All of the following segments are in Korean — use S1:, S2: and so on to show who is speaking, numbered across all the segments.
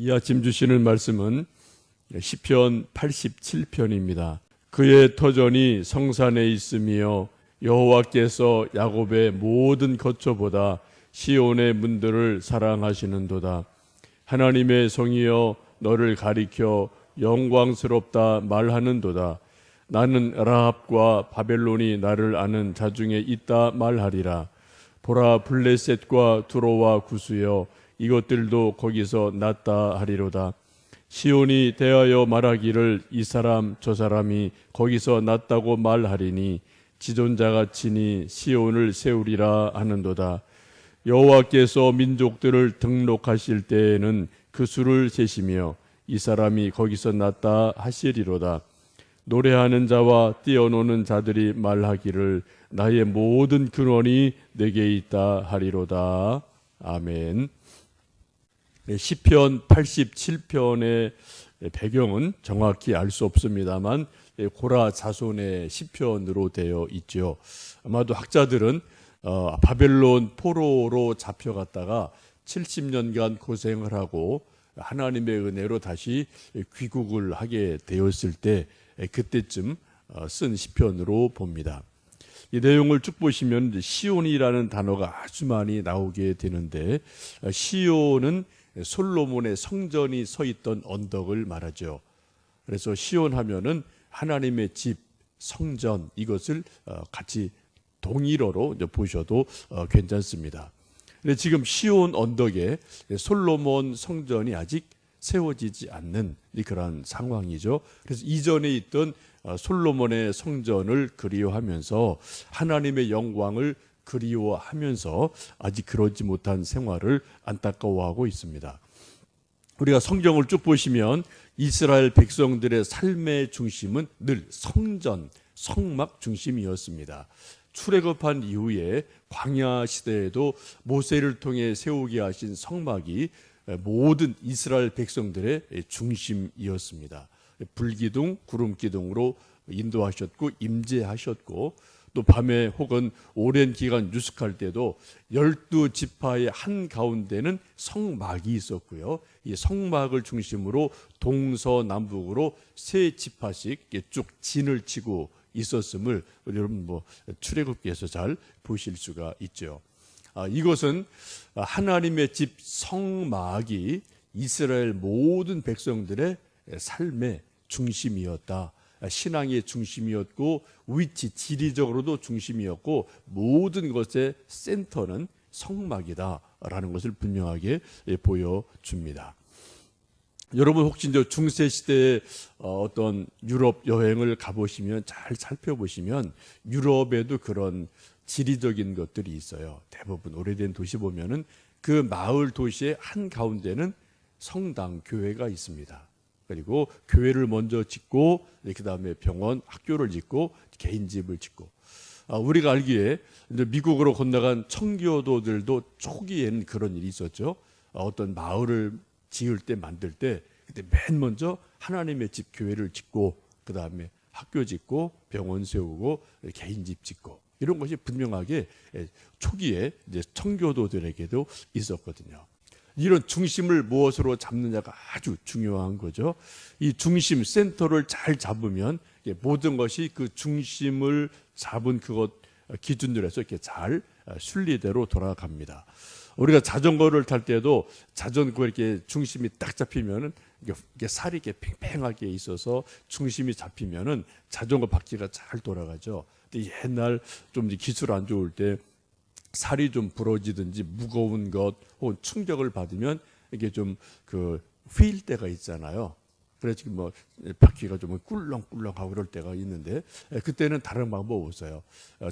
S1: 이 아침 주시는 말씀은 시편 87편입니다. 그의 터전이 성산에 있으며 여호와께서 야곱의 모든 거처보다 시온의 문들을 사랑하시는도다. 하나님의 성이여 너를 가리켜 영광스럽다 말하는도다. 나는 라합과 바벨론이 나를 아는 자 중에 있다 말하리라. 보라, 블레셋과 두로와 구스여 이것들도 거기서 났다 하리로다. 시온이 대하여 말하기를 이 사람 저 사람이 거기서 났다고 말하리니 지존자가 치니 시온을 세우리라 하는도다. 여호와께서 민족들을 등록하실 때에는 그 수를 세시며 이 사람이 거기서 났다 하시리로다. 노래하는 자와 뛰어노는 자들이 말하기를 나의 모든 근원이 내게 있다 하리로다. 아멘. 시편 87편의 배경은 정확히 알 수 없습니다만 고라 자손의 시편으로 되어 있죠. 아마도 학자들은 바벨론 포로로 잡혀갔다가 70년간 고생을 하고 하나님의 은혜로 다시 귀국을 하게 되었을 때 그때쯤 쓴 시편으로 봅니다. 이 내용을 쭉 보시면 시온이라는 단어가 아주 많이 나오게 되는데, 시온은 솔로몬의 성전이 서 있던 언덕을 말하죠. 그래서 시온 하면은 하나님의 집, 성전, 이것을 같이 동일어로 보셔도 괜찮습니다. 근데 지금 시온 언덕에 솔로몬 성전이 아직 세워지지 않는 그런 상황이죠. 그래서 이전에 있던 솔로몬의 성전을 그리워하면서 하나님의 영광을 그리워하면서 아직 그러지 못한 생활을 안타까워하고 있습니다. 우리가 성경을 쭉 보시면 이스라엘 백성들의 삶의 중심은 늘 성전, 성막 중심이었습니다. 출애굽한 이후에 광야 시대에도 모세를 통해 세우게 하신 성막이 모든 이스라엘 백성들의 중심이었습니다. 불기둥, 구름기둥으로 인도하셨고 임재하셨고, 또 밤에 혹은 오랜 기간 유숙할 때도 12지파의 한가운데는 성막이 있었고요. 이 성막을 중심으로 동서남북으로 세 지파씩 쭉 진을 치고 있었음을 여러분 출애굽기에서 잘 보실 수가 있죠. 이것은 하나님의 집 성막이 이스라엘 모든 백성들의 삶의 중심이었다. 신앙의 중심이었고 위치 지리적으로도 중심이었고 모든 것의 센터는 성막이다라는 것을 분명하게 보여줍니다. 여러분 혹시 이제 중세 시대의 어떤 유럽 여행을 가보시면 잘 살펴보시면 유럽에도 그런 지리적인 것들이 있어요. 대부분 오래된 도시 보면은 그 마을 도시의 한 가운데는 성당, 교회가 있습니다. 그리고 교회를 먼저 짓고 그 다음에 병원, 학교를 짓고 개인 집을 짓고, 우리가 알기에 이제 미국으로 건너간 청교도들도 초기에는 그런 일이 있었죠. 어떤 마을을 지을 때 만들 때 그때 맨 먼저 하나님의 집 교회를 짓고 그 다음에 학교 짓고 병원 세우고 개인 집 짓고, 이런 것이 분명하게 초기에 이제 청교도들에게도 있었거든요. 이런 중심을 무엇으로 잡느냐가 아주 중요한 거죠. 이 중심, 센터를 잘 잡으면 모든 것이 그 중심을 잡은 그것 기준으로 해서 이렇게 잘 순리대로 돌아갑니다. 우리가 자전거를 탈 때도 자전거 이렇게 중심이 딱 잡히면은 이게 살이 이렇게 팽팽하게 있어서 중심이 잡히면은 자전거 바퀴가 잘 돌아가죠. 근데 옛날 좀 기술 안 좋을 때 살이 좀 부러지든지 무거운 것 혹은 충격을 받으면 이게 좀 휘일 때가 있잖아요. 그래서 지금 바퀴가 좀 꿀렁꿀렁하고 그럴 때가 있는데, 그때는 다른 방법 없어요.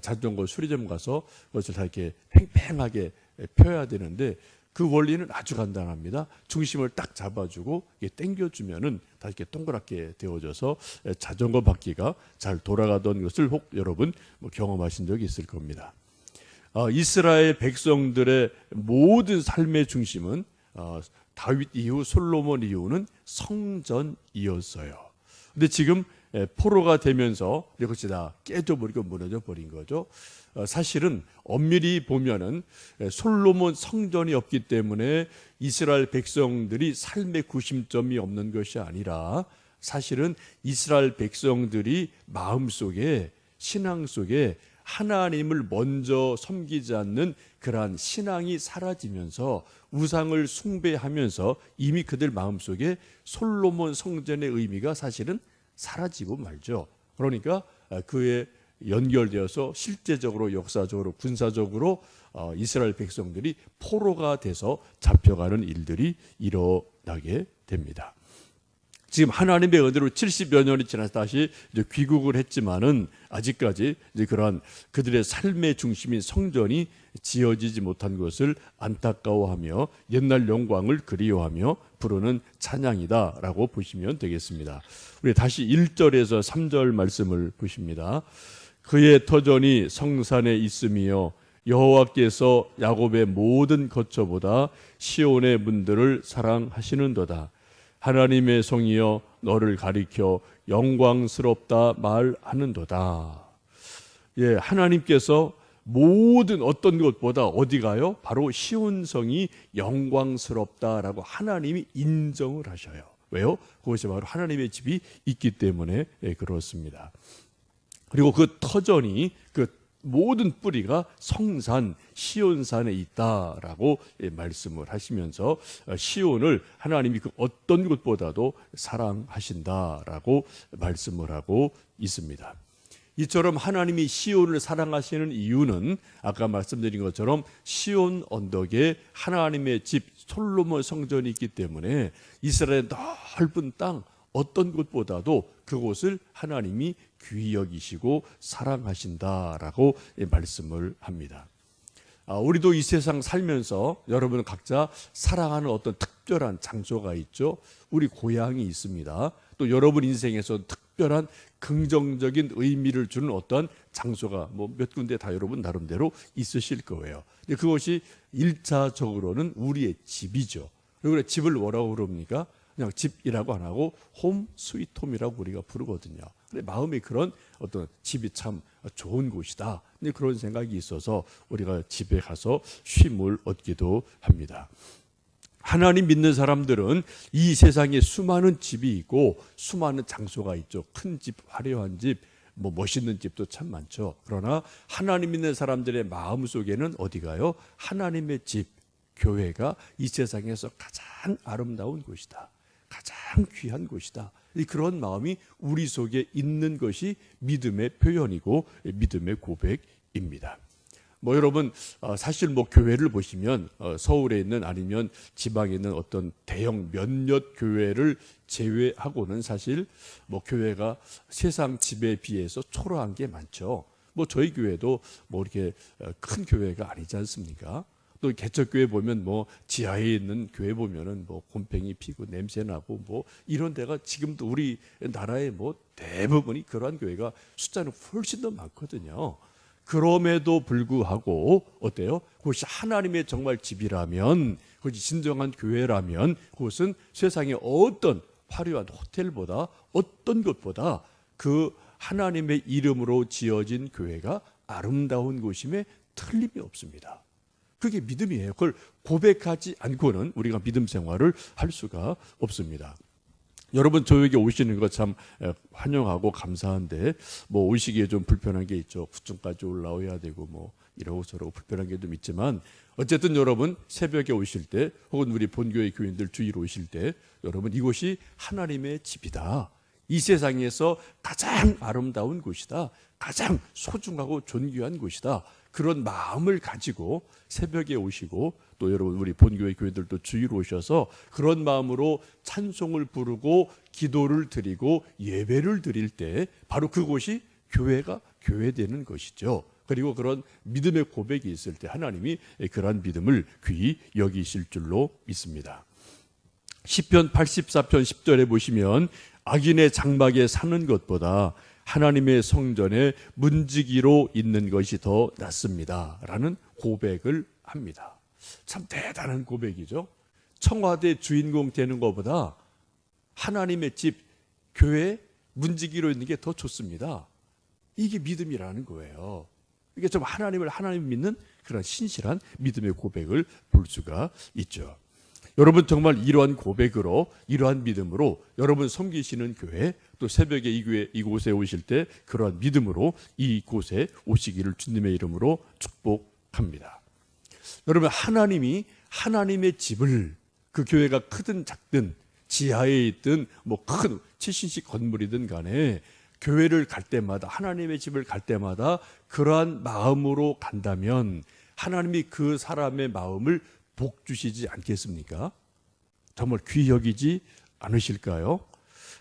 S1: 자전거 수리점 가서 그것을 다 이렇게 팽팽하게 펴야 되는데 그 원리는 아주 간단합니다. 중심을 딱 잡아주고 당겨주면은 다 이렇게 동그랗게 되어져서 자전거 바퀴가 잘 돌아가던 것을 혹 여러분 경험하신 적이 있을 겁니다. 이스라엘 백성들의 모든 삶의 중심은 다윗 이후 솔로몬 이후는 성전이었어요. 근데 지금 포로가 되면서 이것이 다 깨져버리고 무너져 버린 거죠. 사실은 엄밀히 보면은 솔로몬 성전이 없기 때문에 이스라엘 백성들이 삶의 구심점이 없는 것이 아니라 사실은 이스라엘 백성들이 마음속에 신앙 속에 하나님을 먼저 섬기지 않는 그러한 신앙이 사라지면서 우상을 숭배하면서 이미 그들 마음속에 솔로몬 성전의 의미가 사실은 사라지고 말죠. 그러니까 그에 연결되어서 실제적으로 역사적으로 군사적으로 이스라엘 백성들이 포로가 돼서 잡혀가는 일들이 일어나게 됩니다. 지금 하나님의 은혜로 70여 년이 지나서 다시 이제 귀국을 했지만은 아직까지 이제 그러한 그들의 삶의 중심인 성전이 지어지지 못한 것을 안타까워하며 옛날 영광을 그리워하며 부르는 찬양이다라고 보시면 되겠습니다. 우리 다시 1절에서 3절 말씀을 보십니다. 그의 터전이 성산에 있으며 여호와께서 야곱의 모든 거처보다 시온의 문들을 사랑하시는도다. 하나님의 성이여 너를 가리켜 영광스럽다 말하는도다. 예, 하나님께서 모든 어떤 것보다 어디가요? 바로 시온성이 영광스럽다라고 하나님이 인정을 하셔요. 왜요? 그것이 바로 하나님의 집이 있기 때문에 그렇습니다. 그리고 그 터전이 그 모든 뿌리가 성산 시온산에 있다라고 말씀을 하시면서 시온을 하나님이 그 어떤 것보다도 사랑하신다라고 말씀을 하고 있습니다. 이처럼 하나님이 시온을 사랑하시는 이유는 아까 말씀드린 것처럼 시온 언덕에 하나님의 집 솔로몬 성전이 있기 때문에 이스라엘의 넓은 땅 어떤 곳보다도 그곳을 하나님이 귀히 여기시고 사랑하신다라고 말씀을 합니다. 우리도 이 세상 살면서 여러분 각자 사랑하는 어떤 특별한 장소가 있죠. 우리 고향이 있습니다. 또 여러분 인생에서 특별한 긍정적인 의미를 주는 어떤 장소가 뭐 몇 군데 다 여러분 나름대로 있으실 거예요. 근데 그것이 1차적으로는 우리의 집이죠. 그리고 집을 뭐라고 그럽니까? 그냥 집이라고 안 하고 홈 스위트 홈이라고 우리가 부르거든요. 마음이 그런 어떤 집이 참 좋은 곳이다. 그런 생각이 있어서 우리가 집에 가서 쉼을 얻기도 합니다. 하나님 믿는 사람들은 이 세상에 수많은 집이 있고 수많은 장소가 있죠. 큰 집, 화려한 집, 뭐 멋있는 집도 참 많죠. 그러나 하나님 믿는 사람들의 마음 속에는 어디가요? 하나님의 집, 교회가 이 세상에서 가장 아름다운 곳이다. 가장 귀한 곳이다. 그런 마음이 우리 속에 있는 것이 믿음의 표현이고 믿음의 고백입니다. 여러분 사실 교회를 보시면 서울에 있는 아니면 지방에 있는 어떤 대형 몇몇 교회를 제외하고는 사실 교회가 세상 집에 비해서 초라한 게 많죠. 저희 교회도 이렇게 큰 교회가 아니지 않습니까? 또 개척교회 보면 지하에 있는 교회 보면은 곰팡이 피고 냄새 나고 이런 데가 지금도 우리 나라의 대부분이 그러한 교회가 숫자는 훨씬 더 많거든요. 그럼에도 불구하고 어때요? 그것이 하나님의 정말 집이라면, 그것이 진정한 교회라면 그것은 세상의 어떤 화려한 호텔보다 어떤 것보다 그 하나님의 이름으로 지어진 교회가 아름다운 곳임에 틀림이 없습니다. 그게 믿음이에요. 그걸 고백하지 않고는 우리가 믿음 생활을 할 수가 없습니다. 여러분 저에게 오시는 거 참 환영하고 감사한데 오시기에 좀 불편한 게 있죠. 구층까지 올라와야 되고 이러고 저러고 불편한 게 좀 있지만 어쨌든 여러분 새벽에 오실 때 혹은 우리 본교회 교인들 주일 오실 때 여러분 이곳이 하나님의 집이다. 이 세상에서 가장 아름다운 곳이다. 가장 소중하고 존귀한 곳이다. 그런 마음을 가지고 새벽에 오시고 또 여러분 우리 본교회 교회들도 주일 오셔서 그런 마음으로 찬송을 부르고 기도를 드리고 예배를 드릴 때 바로 그곳이 교회가 교회되는 것이죠. 그리고 그런 믿음의 고백이 있을 때 하나님이 그러한 믿음을 귀히 여기실 줄로 믿습니다. 시편 84편 10절에 보시면 악인의 장막에 사는 것보다 하나님의 성전에 문지기로 있는 것이 더 낫습니다 라는 고백을 합니다. 참 대단한 고백이죠. 청와대 주인공 되는 것보다 하나님의 집, 교회 문지기로 있는 게 더 좋습니다. 이게 믿음이라는 거예요. 이게 좀 하나님을 믿는 그런 신실한 믿음의 고백을 볼 수가 있죠. 여러분 정말 이러한 고백으로, 이러한 믿음으로 여러분 섬기시는 교회, 또 새벽에 이곳에 오실 때 그러한 믿음으로 이곳에 오시기를 주님의 이름으로 축복합니다. 여러분, 하나님이 하나님의 집을, 그 교회가 크든 작든 지하에 있든 뭐 큰 70씩 건물이든 간에 교회를 갈 때마다, 하나님의 집을 갈 때마다 그러한 마음으로 간다면 하나님이 그 사람의 마음을 복 주시지 않겠습니까? 정말 귀히 여기지 않으실까요?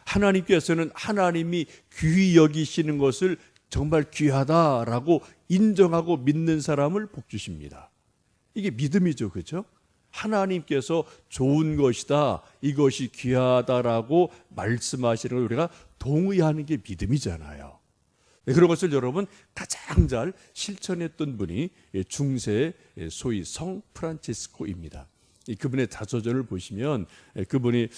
S1: 하나님께서는 하나님이 귀히 여기시는 것을 정말 귀하다라고 인정하고 믿는 사람을 복 주십니다. 이게 믿음이죠, 그렇죠? 하나님께서 좋은 것이다, 이것이 귀하다라고 말씀하시는 걸 우리가 동의하는 게 믿음이잖아요. 그런 것을 여러분 가장 잘 실천했던 분이 중세 소위 성 프란치스코입니다. 그분의 자서전을 보시면 그분이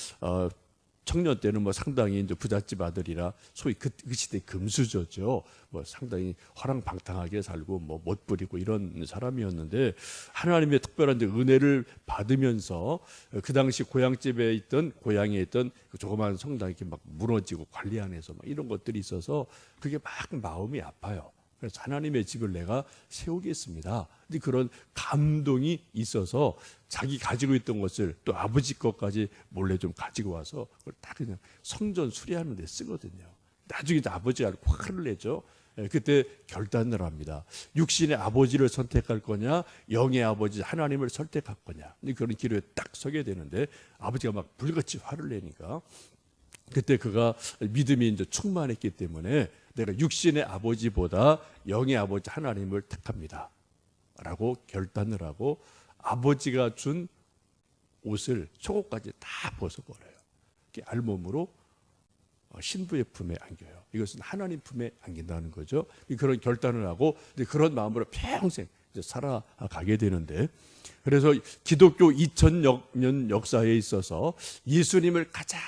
S1: 청년 때는 뭐 상당히 이제 부잣집 아들이라 소위 그 시대 금수저죠. 뭐 상당히 화랑방탕하게 살고 뭐 못 부리고 이런 사람이었는데 하나님의 특별한 은혜를 받으면서 그 당시 고향에 있던 그 조그마한 성당이 이렇게 막 무너지고 관리 안에서 막 이런 것들이 있어서 그게 막 마음이 아파요. 그래서 하나님의 집을 내가 세우겠습니다. 근데 그런 감동이 있어서 자기 가지고 있던 것을 또 아버지 것까지 몰래 좀 가지고 와서 그걸 다 그냥 성전 수리하는 데 쓰거든요. 나중에 아버지가 화를 내죠. 그때 결단을 합니다. 육신의 아버지를 선택할 거냐, 영의 아버지 하나님을 선택할 거냐. 그런 기로에 딱 서게 되는데 아버지가 막 불같이 화를 내니까 그때 그가 믿음이 이제 충만했기 때문에 내가 육신의 아버지보다 영의 아버지 하나님을 택합니다 라고 결단을 하고 아버지가 준 옷을 속옷까지 다 벗어버려요. 알몸으로 신부의 품에 안겨요. 이것은 하나님 품에 안긴다는 거죠. 그런 결단을 하고 그런 마음으로 평생 살아가게 되는데, 그래서 기독교 2000년 역사에 있어서 예수님을 가장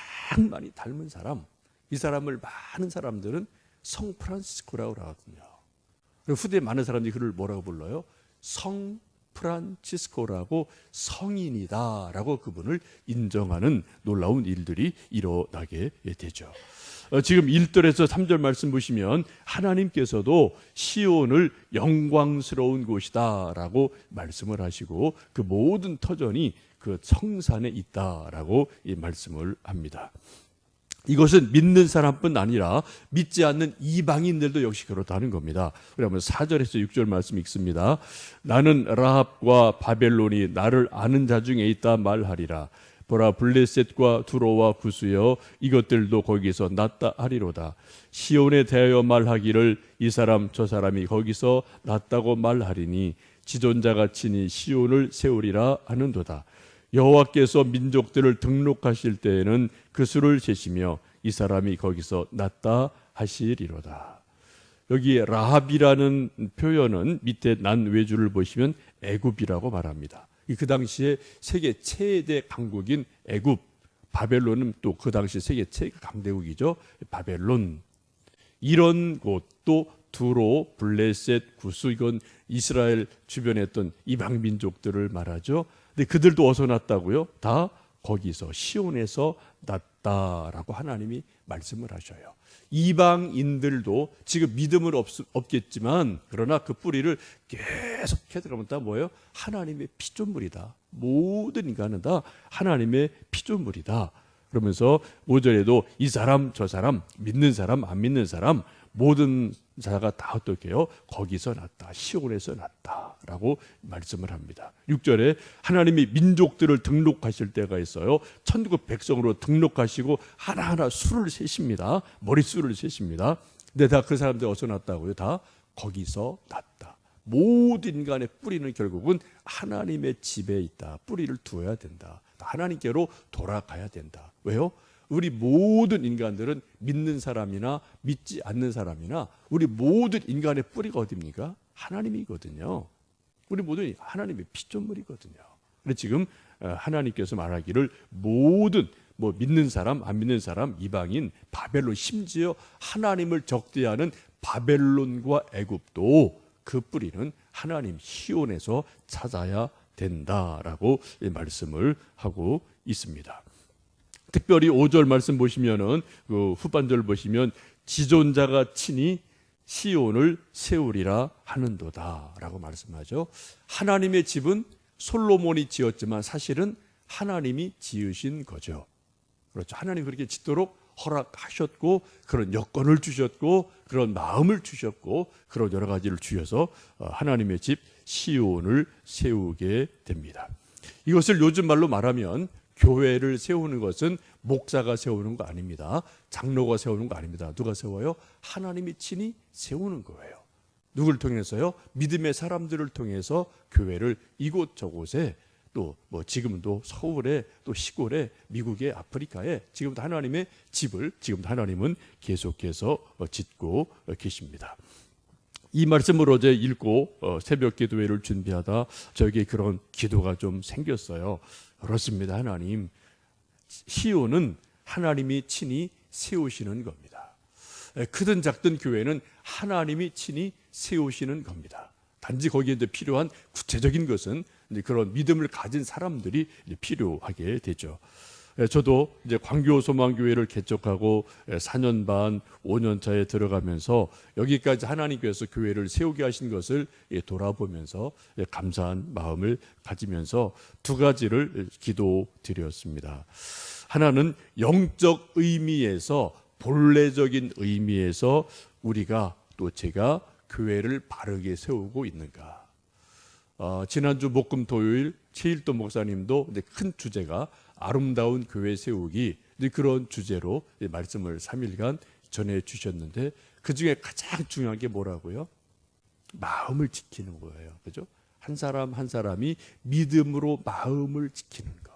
S1: 많이 닮은 사람, 이 사람을 많은 사람들은 성 프란치스코라고 하거든요. 후대에 많은 사람들이 그를 뭐라고 불러요? 성 프란치스코라고, 성인이다라고 그분을 인정하는 놀라운 일들이 일어나게 되죠. 지금 1절에서 3절 말씀 보시면 하나님께서도 시온을 영광스러운 곳이다라고 말씀을 하시고 그 모든 터전이 그 성산에 있다라고 이 말씀을 합니다. 이것은 믿는 사람뿐 아니라 믿지 않는 이방인들도 역시 그렇다는 겁니다. 그러면 4절에서 6절 말씀 읽습니다. 나는 라합과 바벨론이 나를 아는 자 중에 있다 말하리라. 보라, 블레셋과 두로와 구스여 이것들도 거기서 났다 하리로다. 시온에 대하여 말하기를 이 사람 저 사람이 거기서 났다고 말하리니 지존자가 친히 시온을 세우리라 하는도다. 여호와께서 민족들을 등록하실 때에는 그 수를 세시며 이 사람이 거기서 났다 하시리로다. 여기 라합이라는 표현은 밑에 난 외주를 보시면 애굽이라고 말합니다. 그 당시에 세계 최대 강국인 애굽, 바벨론은 또 그 당시 세계 최대 강대국이죠. 바벨론. 이런 곳, 또 두로, 블레셋, 구스, 이건 이스라엘 주변에 있던 이방 민족들을 말하죠. 근데 그들도 어디서 났다고요? 다 거기서 시온에서 났다라고 하나님이 말씀을 하셔요. 이방인들도 지금 믿음은 없겠지만 그러나 그 뿌리를 계속 해들어가면 다 뭐예요? 하나님의 피조물이다. 모든 인간은 다 하나님의 피조물이다. 그러면서 5절에도 이 사람 저 사람, 믿는 사람 안 믿는 사람 모든 자가 다 어떻게요? 거기서 났다, 시온에서 났다라고 말씀을 합니다. 6절에 하나님이 민족들을 등록하실 때가 있어요. 천국 백성으로 등록하시고 하나하나 수를 세십니다. 머릿수를 세십니다. 근데 다 그 사람들 어디서 났다고요? 다 거기서 났다. 모든 인간의 뿌리는 결국은 하나님의 집에 있다. 뿌리를 두어야 된다. 하나님께로 돌아가야 된다. 왜요? 우리 모든 인간들은 믿는 사람이나 믿지 않는 사람이나 우리 모든 인간의 뿌리가 어디입니까? 하나님이거든요. 우리 모두 하나님의 피조물이거든요. 그래서 지금 하나님께서 말하기를 모든 뭐 믿는 사람, 안 믿는 사람, 이방인, 바벨론, 심지어 하나님을 적대하는 바벨론과 애굽도 그 뿌리는 하나님 시온에서 찾아야 된다라고 말씀을 하고 있습니다. 특별히 5절 말씀 보시면은 그 후반절 보시면 지존자가 친히 시온을 세우리라 하는도다라고 말씀하죠. 하나님의 집은 솔로몬이 지었지만 사실은 하나님이 지으신 거죠. 그렇죠. 하나님 그렇게 짓도록 허락하셨고 그런 여건을 주셨고 그런 마음을 주셨고 그런 여러 가지를 주셔서 하나님의 집 시온을 세우게 됩니다. 이것을 요즘 말로 말하면 교회를 세우는 것은 목사가 세우는 거 아닙니다. 장로가 세우는 거 아닙니다. 누가 세워요? 하나님이 친히 세우는 거예요. 누굴 통해서요? 믿음의 사람들을 통해서 교회를 이곳저곳에 또 뭐 지금도 서울에 또 시골에 미국에 아프리카에 지금도 하나님의 집을 지금도 하나님은 계속해서 짓고 계십니다. 이 말씀을 어제 읽고 새벽 기도회를 준비하다 저에게 그런 기도가 좀 생겼어요. 그렇습니다. 하나님 시온은 하나님이 친히 세우시는 겁니다. 크든 작든 교회는 하나님이 친히 세우시는 겁니다. 단지 거기에 이제 필요한 구체적인 것은 이제 그런 믿음을 가진 사람들이 이제 필요하게 되죠. 저도 이제 광교 소망교회를 개척하고 4년 반, 5년 차에 들어가면서 여기까지 하나님께서 교회를 세우게 하신 것을 돌아보면서 감사한 마음을 가지면서 두 가지를 기도드렸습니다. 하나는 영적 의미에서 본래적인 의미에서 우리가 또 제가 교회를 바르게 세우고 있는가. 지난주 목금 토요일 최일도 목사님도 큰 주제가 아름다운 교회 세우기 그런 주제로 말씀을 3일간 전해 주셨는데 그 중에 가장 중요한 게 뭐라고요? 마음을 지키는 거예요. 그죠? 한 사람 한 사람이 믿음으로 마음을 지키는 것.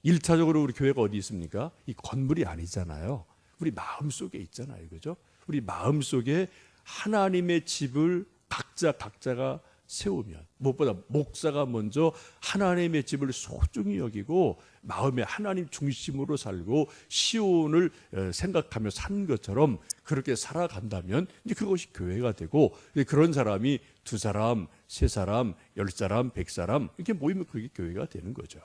S1: 1차적으로 우리 교회가 어디 있습니까? 이 건물이 아니잖아요. 우리 마음 속에 있잖아요. 그죠? 우리 마음 속에 하나님의 집을 각자가 세우면 무엇보다 목사가 먼저 하나님의 집을 소중히 여기고 마음에 하나님 중심으로 살고 시온을 생각하며 산 것처럼 그렇게 살아간다면 이제 그것이 교회가 되고 그런 사람이 2사람, 3사람, 10사람, 100사람 이렇게 모이면 그게 교회가 되는 거죠.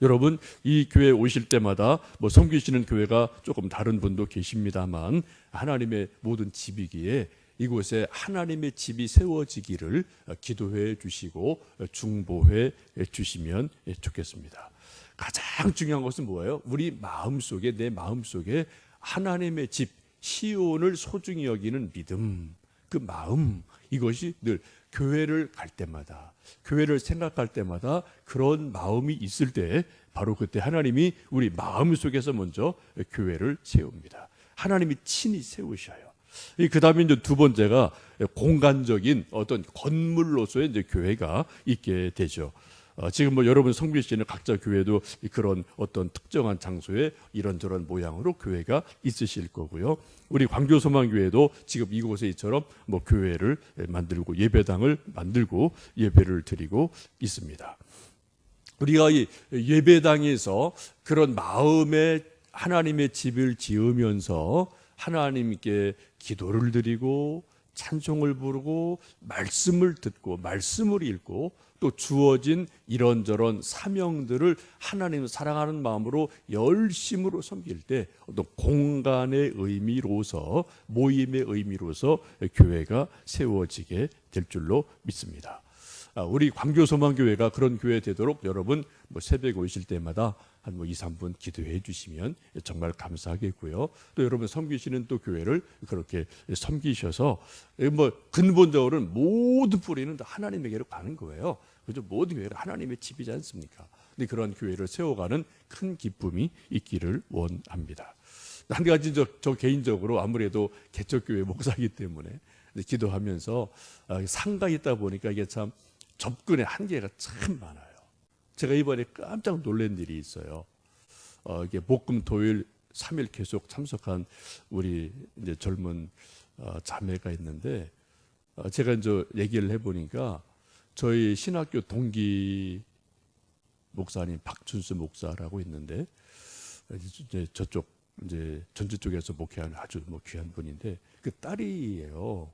S1: 여러분 이 교회 오실 때마다 뭐 섬기시는 교회가 조금 다른 분도 계십니다만 하나님의 모든 집이기에 이곳에 하나님의 집이 세워지기를 기도해 주시고 중보해 주시면 좋겠습니다. 가장 중요한 것은 뭐예요? 우리 마음속에 내 마음속에 하나님의 집 시온을 소중히 여기는 믿음, 그 마음 이것이 늘 교회를 갈 때마다 교회를 생각할 때마다 그런 마음이 있을 때 바로 그때 하나님이 우리 마음속에서 먼저 교회를 세웁니다. 하나님이 친히 세우셔요. 그 다음에 이제 두 번째가 공간적인 어떤 건물로서의 이제 교회가 있게 되죠. 지금 뭐 여러분 성비시는 각자 교회도 그런 어떤 특정한 장소에 이런저런 모양으로 교회가 있으실 거고요. 우리 광교소망교회도 지금 이곳에 이처럼 뭐 교회를 만들고 예배당을 만들고 예배를 드리고 있습니다. 우리가 이 예배당에서 그런 마음에 하나님의 집을 지으면서 하나님께 기도를 드리고 찬송을 부르고 말씀을 듣고 말씀을 읽고 또 주어진 이런저런 사명들을 하나님을 사랑하는 마음으로 열심으로 섬길 때 어떤 공간의 의미로서 모임의 의미로서 교회가 세워지게 될 줄로 믿습니다. 우리 광교소망교회가 그런 교회 되도록 여러분 뭐 새벽에 오실 때마다 한 2, 3분 기도해 주시면 정말 감사하겠고요. 또 여러분 섬기시는 또 교회를 그렇게 섬기셔서 뭐 근본적으로는 모든 뿌리는 다 하나님에게로 가는 거예요. 그죠? 모든 교회가 하나님의 집이지 않습니까? 근데 그런 교회를 세워가는 큰 기쁨이 있기를 원합니다. 한 가지 저 개인적으로 아무래도 개척교회 목사이기 때문에 기도하면서 상가 있다 보니까 이게 참 접근의 한계가 참 많아요. 제가 이번에 깜짝 놀란 일이 있어요. 이게 목금 토요일 3일 계속 참석한 우리 이제 젊은 자매가 있는데 제가 이제 얘기를 해보니까 저희 신학교 동기 목사님 박춘수 목사라고 있는데 이제 저쪽 이제 전주 쪽에서 목회하는 아주 뭐 귀한 분인데 그 딸이에요.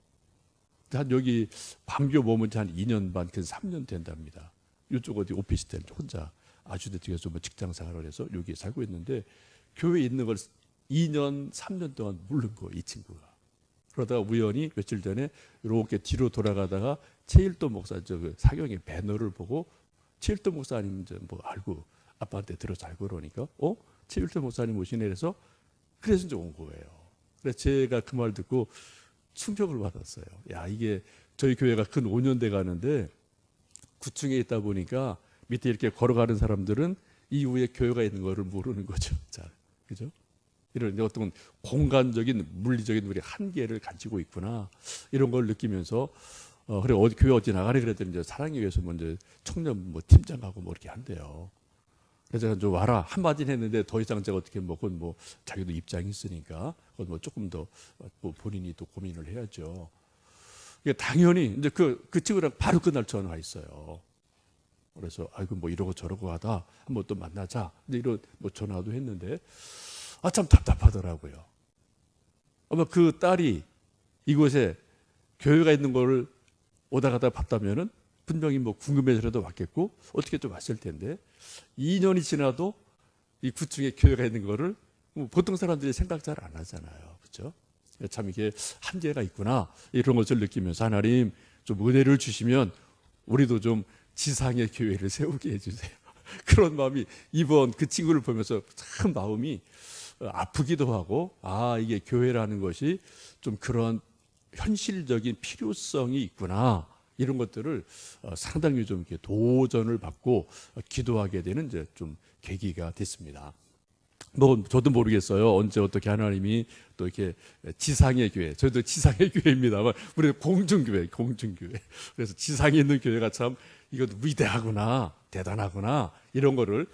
S1: 한 여기 밤교 보면 한 2년 반, 그 3년 된답니다. 이쪽 어디 오피스텔 혼자 아주대 쪽에서 뭐 직장 생활을 해서 여기 살고 있는데 교회에 있는 걸 2년, 3년 동안 모르는 거예요, 이 친구가. 그러다가 우연히 며칠 전에 이렇게 뒤로 돌아가다가 최일도 목사 그 사경의 배너를 보고 최일도 목사님 뭐 알고 아빠한테 들어서 알고 그러니까 최일도 목사님 오시네 그래서 이제 온 거예요. 그래서 제가 그 말 듣고 충격을 받았어요. 야, 이게 저희 교회가 근 5년 돼 가는데 9층에 있다 보니까 밑에 이렇게 걸어가는 사람들은 이후에 교회가 있는 거를 모르는 거죠. 자, 그죠? 이런 어떤 공간적인 물리적인 우리 한계를 가지고 있구나 이런 걸 느끼면서 그래 어디 교회 어디 나가래 그랬더니 이제 사랑의 교회에서 먼저 청년 뭐 팀장하고 뭐 이렇게 한대요. 그래서 제가 좀 와라 한마디는 했는데 더 이상 제가 어떻게 뭐 그건 뭐 자기도 입장이 있으니까 그건 뭐 조금 더 뭐 본인이 또 고민을 해야죠. 당연히 이제 그 친구랑 바로 그날 전화 있어요. 그래서 아이고 뭐 이러고 저러고 하다 한번 또 만나자. 근데 이런 뭐 전화도 했는데 참 답답하더라고요. 아마 그 딸이 이곳에 교회가 있는 거를 오다 가다 봤다면은 분명히 뭐 궁금해서라도 왔겠고 어떻게 좀 왔을 텐데 2년이 지나도 이 9층에 교회가 있는 거를 뭐 보통 사람들이 생각 잘 안 하잖아요. 그렇죠? 참 이게 한계가 있구나 이런 것을 느끼면서 하나님 좀 은혜를 주시면 우리도 좀 지상의 교회를 세우게 해주세요. 그런 마음이 이번 그 친구를 보면서 참 마음이 아프기도 하고 이게 교회라는 것이 좀 그런 현실적인 필요성이 있구나 이런 것들을 상당히 좀 이렇게 도전을 받고 기도하게 되는 이제 좀 계기가 됐습니다. 뭐 저도 모르겠어요. 언제 어떻게 하나님이 또 이렇게 지상의 교회, 저희도 지상의 교회입니다만 우리는 공중교회. 그래서 지상에 있는 교회가 참 이것도 위대하구나, 대단하구나 이런 거를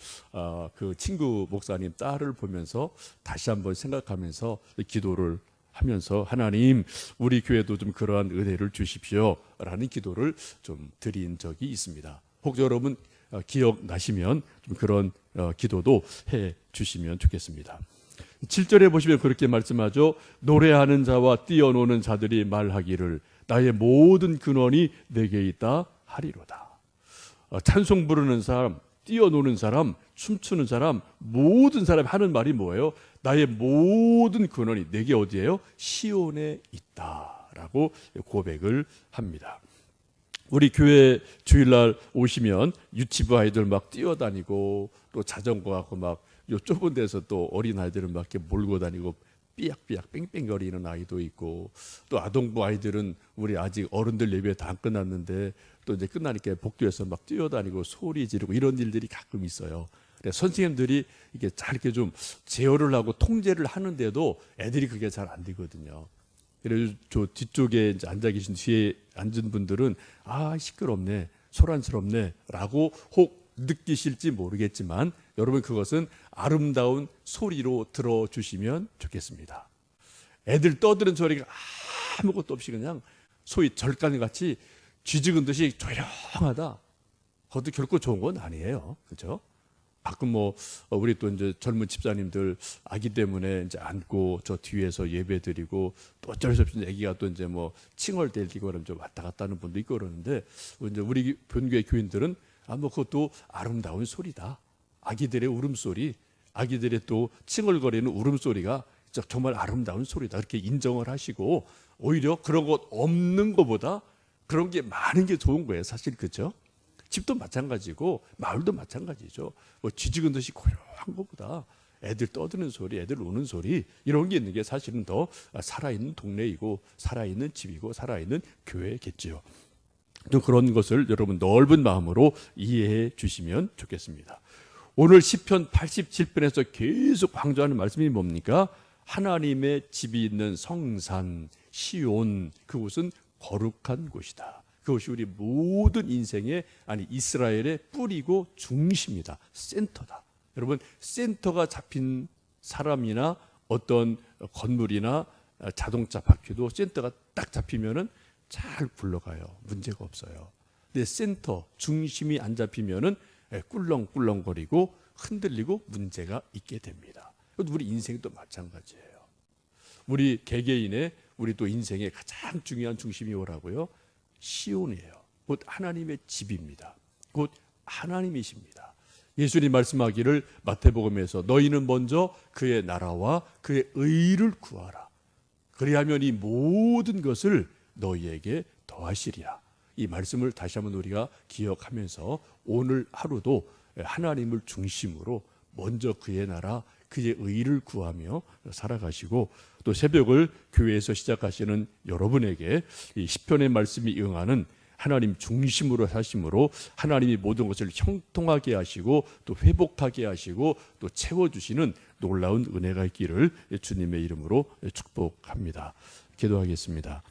S1: 그 친구 목사님 딸을 보면서 다시 한번 생각하면서 기도를 하면서 하나님 우리 교회도 좀 그러한 은혜를 주십시오라는 기도를 좀 드린 적이 있습니다. 혹 여러분 기억나시면 좀 그런 기도도 해 주시면 좋겠습니다. 7절에 보시면 그렇게 말씀하죠. 노래하는 자와 뛰어노는 자들이 말하기를 나의 모든 근원이 내게 있다 하리로다. 찬송 부르는 사람, 뛰어노는 사람, 춤추는 사람, 모든 사람이 하는 말이 뭐예요? 나의 모든 근원이 내게 어디예요? 시온에 있다라고 고백을 합니다. 우리 교회 주일날 오시면 유치부 아이들 막 뛰어다니고 또 자전거하고 막 요 좁은 데서 또 어린 아이들은 막 이렇게 몰고 다니고 삐약삐약 뺑뺑거리는 아이도 있고 또 아동부 아이들은 우리 아직 어른들 예배 다 안 끝났는데 또 이제 끝나니까 복도에서 막 뛰어다니고 소리 지르고 이런 일들이 가끔 있어요. 그래서 선생님들이 이게 잘 이렇게 좀 제어를 하고 통제를 하는데도 애들이 그게 잘 안 되거든요. 그래서 저 뒤쪽에 이제 앉아 계신 뒤에 앉은 분들은 시끄럽네, 소란스럽네라고 혹 느끼실지 모르겠지만 여러분 그것은 아름다운 소리로 들어주시면 좋겠습니다. 애들 떠드는 소리가 아무것도 없이 그냥 소위 절간같이 쥐죽은 듯이 조용하다. 그것도 결코 좋은 건 아니에요. 그렇죠? 가끔 뭐 우리 또 이제 젊은 집사님들 아기 때문에 이제 안고 저 뒤에서 예배드리고 또 어쩔 수 없이 아기가 또 이제 뭐 칭얼대기고 그러면 좀 왔다 갔다 하는 분도 있고 그러는데 이제 우리 본교회 교인들은 뭐 그것도 아름다운 소리다. 아기들의 울음소리, 아기들의 또 칭얼거리는 울음소리가 정말 아름다운 소리다. 이렇게 인정을 하시고 오히려 그런 것 없는 것보다 그런 게 많은 게 좋은 거예요. 사실 그렇죠? 집도 마찬가지고 마을도 마찬가지죠. 뭐 쥐죽은 듯이 고요한 것보다 애들 떠드는 소리, 애들 우는 소리 이런 게 있는 게 사실은 더 살아있는 동네이고 살아있는 집이고 살아있는 교회겠지요. 또 그런 것을 여러분 넓은 마음으로 이해해 주시면 좋겠습니다. 오늘 시편 87편에서 계속 강조하는 말씀이 뭡니까? 하나님의 집이 있는 성산 시온 그곳은 거룩한 곳이다. 그것이 우리 모든 인생의 이스라엘의 뿌리고 중심이다. 센터다. 여러분 센터가 잡힌 사람이나 어떤 건물이나 자동차 바퀴도 센터가 딱 잡히면은 잘 굴러가요. 문제가 없어요. 근데 센터 중심이 안 잡히면은 꿀렁꿀렁거리고 흔들리고 문제가 있게 됩니다. 우리 인생도 마찬가지예요. 우리 개개인의 우리 또 인생의 가장 중요한 중심이 뭐라고요? 시온이에요. 곧 하나님의 집입니다. 곧 하나님이십니다. 예수님 말씀하기를 마태복음에서 너희는 먼저 그의 나라와 그의 의를 구하라. 그리하면 이 모든 것을 너희에게 더하시리라. 이 말씀을 다시 한번 우리가 기억하면서 오늘 하루도 하나님을 중심으로 먼저 그의 나라, 그의 의를 구하며 살아가시고 또 새벽을 교회에서 시작하시는 여러분에게 이 시편의 말씀이 응하는 하나님 중심으로 사심으로 하나님이 모든 것을 형통하게 하시고 또 회복하게 하시고 또 채워주시는 놀라운 은혜가 있기를 주님의 이름으로 축복합니다. 기도하겠습니다.